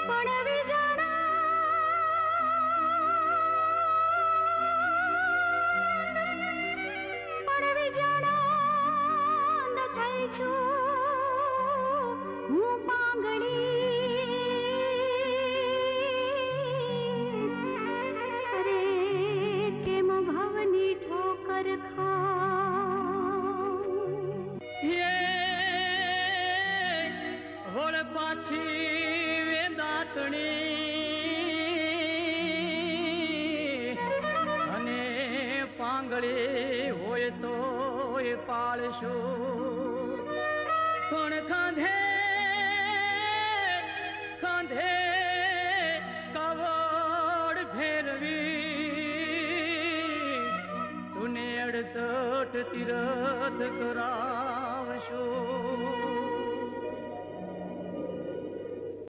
પણ વિજાણા ન થઈ છું હું પાંગળી અરે કેમ ભવની ઠોકર ખાઉં હોળ પાછી વેદાતણી અને પાંગળી હોય તો પાળશું પણ કાંધે કાંધે કવડ ફેરવી તુને 68 તીરથ કરાવશું